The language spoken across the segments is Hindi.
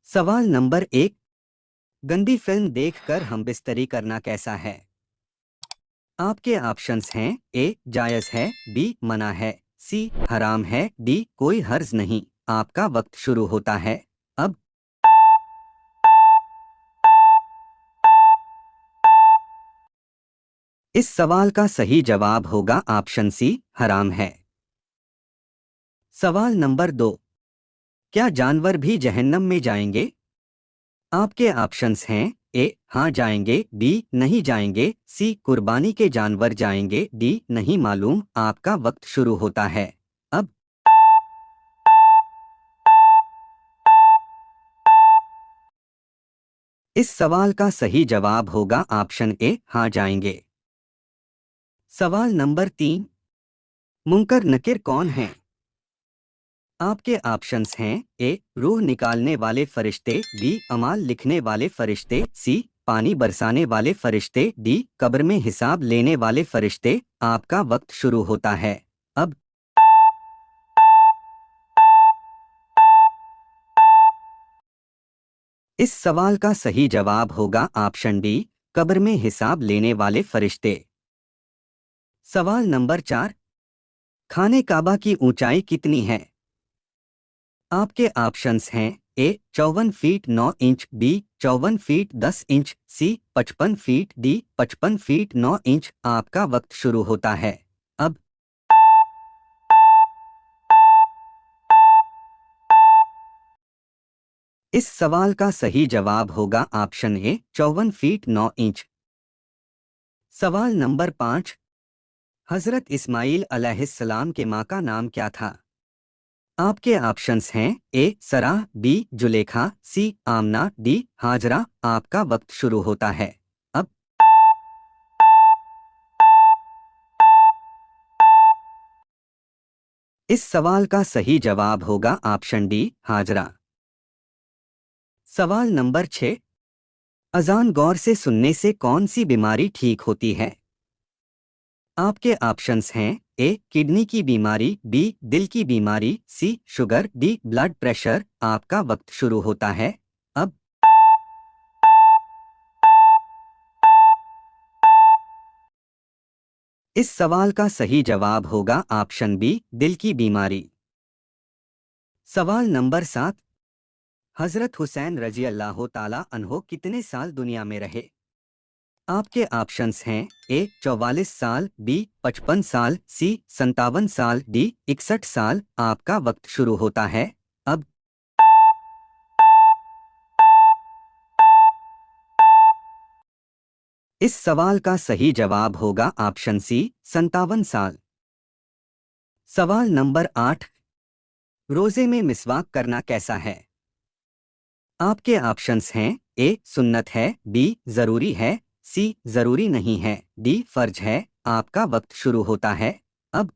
सवाल नंबर 1। गंदी फिल्म देखकर हम बिस्तरी करना कैसा है? आपके ऑप्शंस हैं ए जायज़ है, बी मना है, सी हराम है, डी कोई हर्ज नहीं। आपका वक्त शुरू होता है अब। इस सवाल का सही जवाब होगा ऑप्शन सी हराम है। सवाल नंबर 2। क्या जानवर भी जहन्नम में जाएंगे? आपके ऑप्शंस हैं ए हाँ जाएंगे, बी नहीं जाएंगे, सी कुर्बानी के जानवर जाएंगे, डी नहीं मालूम। आपका वक्त शुरू होता है अब। इस सवाल का सही जवाब होगा ऑप्शन ए हाँ जाएंगे। सवाल नंबर 3। मुनकर नकीर कौन है? आपके ऑप्शंस हैं ए रूह निकालने वाले फरिश्ते, बी अमाल लिखने वाले फरिश्ते, सी पानी बरसाने वाले फरिश्ते, डी कब्र में हिसाब लेने वाले फरिश्ते। आपका वक्त शुरू होता है अब। इस सवाल का सही जवाब होगा ऑप्शन डी कब्र में हिसाब लेने वाले फरिश्ते। सवाल नंबर 4। खाने काबा की ऊंचाई कितनी है? आपके ऑप्शंस हैं A 54 feet 9 inch, B 54 feet 10 inch, C 55 feet, D 55 feet 9 inch. आपका वक्त शुरू होता है अब। इस सवाल का सही जवाब होगा ऑप्शन ए 54 फीट 9 इंच। सवाल नंबर 5। हजरत इस्माइल अलैहिस्सलाम के माँ का नाम क्या था? आपके ऑप्शंस हैं ए सराह, बी जुलेखा, सी आमना, डी हाजरा। आपका वक्त शुरू होता है अब। इस सवाल का सही जवाब होगा ऑप्शन डी हाजरा। सवाल नंबर 6। अजान गौर से सुनने से कौन सी बीमारी ठीक होती है? आपके ऑप्शंस हैं ए किडनी की बीमारी, बी दिल की बीमारी, सी शुगर, डी ब्लड प्रेशर। आपका वक्त शुरू होता है अब। इस सवाल का सही जवाब होगा ऑप्शन बी दिल की बीमारी। सवाल नंबर 7। हजरत हुसैन रजी अल्लाह ताला अन्हो कितने साल दुनिया में रहे? आपके ऑप्शंस हैं ए 44 साल, बी 55 साल, सी 57 साल, डी 61 साल। आपका वक्त शुरू होता है अब। इस सवाल का सही जवाब होगा ऑप्शन सी 57 साल। सवाल नंबर 8। रोजे में मिसवाक करना कैसा है? आपके ऑप्शंस हैं ए सुन्नत है, बी जरूरी है, सी जरूरी नहीं है, डी फर्ज है। आपका वक्त शुरू होता है अब।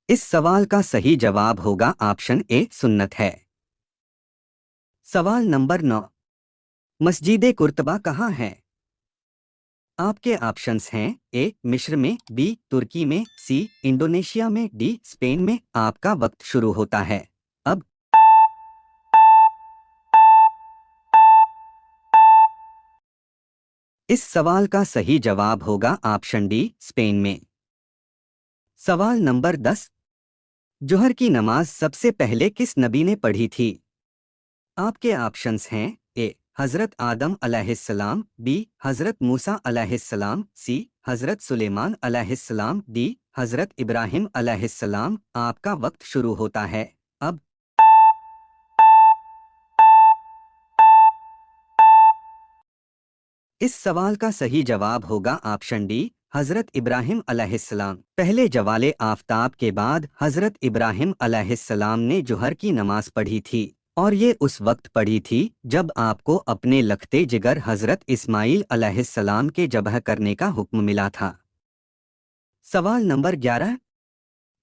इस सवाल का सही जवाब होगा ऑप्शन ए सुन्नत है। सवाल नंबर 9। मस्जिद कुर्तबा कहाँ है? आपके ऑप्शंस हैं ए मिस्र में, बी तुर्की में, सी इंडोनेशिया में, डी स्पेन में। आपका वक्त शुरू होता है अब। इस सवाल का सही जवाब होगा ऑप्शन डी स्पेन में। सवाल नंबर 10। जोहर की नमाज सबसे पहले किस नबी ने पढ़ी थी? आपके ऑप्शंस हैं ए हजरत आदम अलैहिस्सलाम, बी हजरत मूसा अलैहिस्सलाम, सी हजरत सुलेमान अलैहिस्सलाम, डी हजरत इब्राहिम अलैहिस्सलाम। आपका वक्त शुरू होता है अब। इस सवाल का सही जवाब होगा ऑप्शन डी हजरत इब्राहिम अलैहिस्सलाम। पहले जवाले आफताब के बाद हजरत इब्राहिम अलैहिस्सलाम ने जोहर की नमाज पढ़ी थी, और ये उस वक्त पढ़ी थी जब आपको अपने लखते जिगर हजरत इस्माइल अलैहिस्सलाम के ज़ब्ह करने का हुक्म मिला था। सवाल नंबर 11।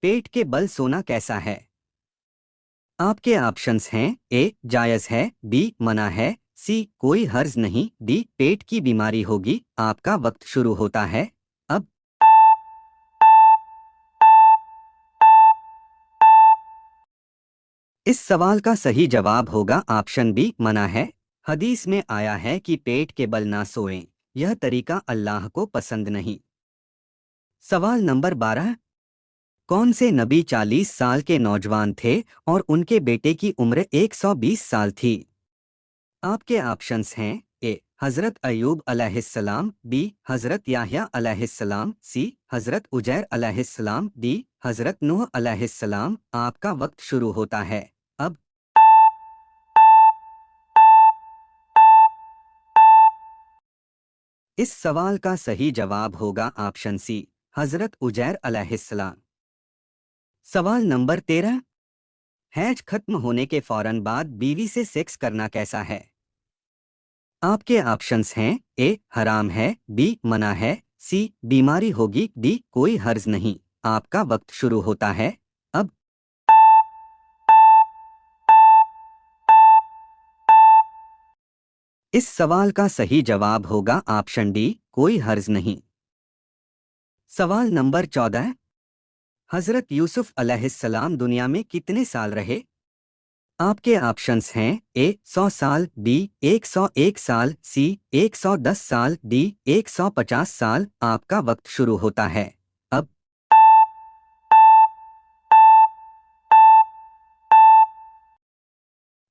पेट के बल सोना कैसा है? आपके ऑप्शंस हैं ए जायज़ है, बी मना है, सी कोई हर्ज नहीं, डी पेट की बीमारी होगी। आपका वक्त शुरू होता है अब। इस सवाल का सही जवाब होगा ऑप्शन बी मना है। हदीस में आया है कि पेट के बल ना सोएं, यह तरीका अल्लाह को पसंद नहीं। सवाल नंबर 12। कौन से नबी 40 साल के नौजवान थे और उनके बेटे की उम्र 120 साल थी? आपके ऑप्शंस हैं ए हजरत अयूब अलैहिस्सलाम, बी हजरत याह्या अलैहिस्सलाम, सी हजरत उजैर अलैहिस्सलाम, डी हजरत नूह अलैहिस्सलाम। आपका वक्त शुरू होता है अब। इस सवाल का सही जवाब होगा ऑप्शन सी हजरत उजैर अलैहिस्सलाम। सवाल नंबर 13। हैज खत्म होने के फौरन बाद बीवी से सेक्स करना कैसा है? आपके ऑप्शंस हैं ए हराम है, बी मना है, सी बीमारी होगी, डी कोई हर्ज नहीं। आपका वक्त शुरू होता है अब। इस सवाल का सही जवाब होगा ऑप्शन डी कोई हर्ज नहीं। सवाल नंबर 14। हजरत यूसुफ अलैहिस्सलाम दुनिया में कितने साल रहे? आपके ऑप्शंस हैं ए 100 साल, बी 101 साल, सी 110 साल, डी 150 साल। आपका वक्त शुरू होता है अब।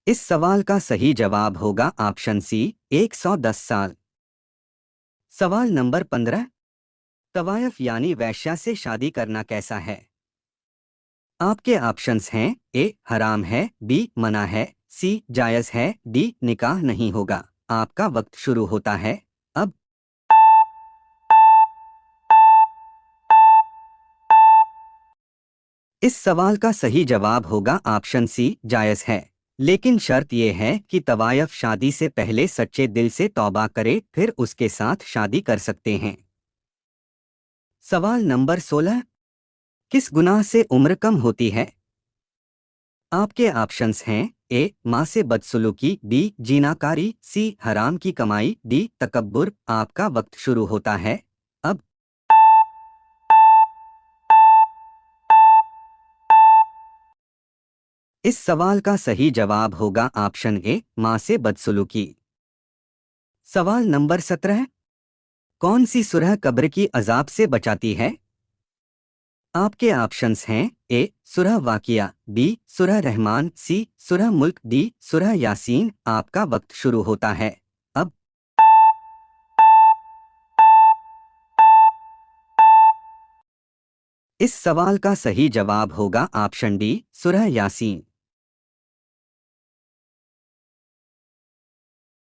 इस सवाल का सही जवाब होगा ऑप्शन सी 110 साल। सवाल नंबर 15। तवायफ यानी वैश्या से शादी करना कैसा है? आपके ऑप्शंस हैं ए हराम है, बी मना है, सी जायज है, डी निकाह नहीं होगा। आपका वक्त शुरू होता है अब। इस सवाल का सही जवाब होगा ऑप्शन सी जायज है, लेकिन शर्त यह है कि तवायफ शादी से पहले सच्चे दिल से तौबा करे, फिर उसके साथ शादी कर सकते हैं। सवाल नंबर 16। किस गुनाह से उम्र कम होती है? आपके ऑप्शंस हैं ए माँ से बदसलूकी, बी जीनाकारी, सी हराम की कमाई, डी तकब्बुर। आपका वक्त शुरू होता है अब। इस सवाल का सही जवाब होगा ऑप्शन ए माँ से बदसलूकी। सवाल नंबर 17। कौन सी सूरह कब्र की अजाब से बचाती है? आपके ऑप्शंस हैं ए सूरह वाकिया, बी सूरह रहमान, सी सूरह मुल्क, डी सूरह यासीन। आपका वक्त शुरू होता है अब। इस सवाल का सही जवाब होगा ऑप्शन डी सूरह यासीन।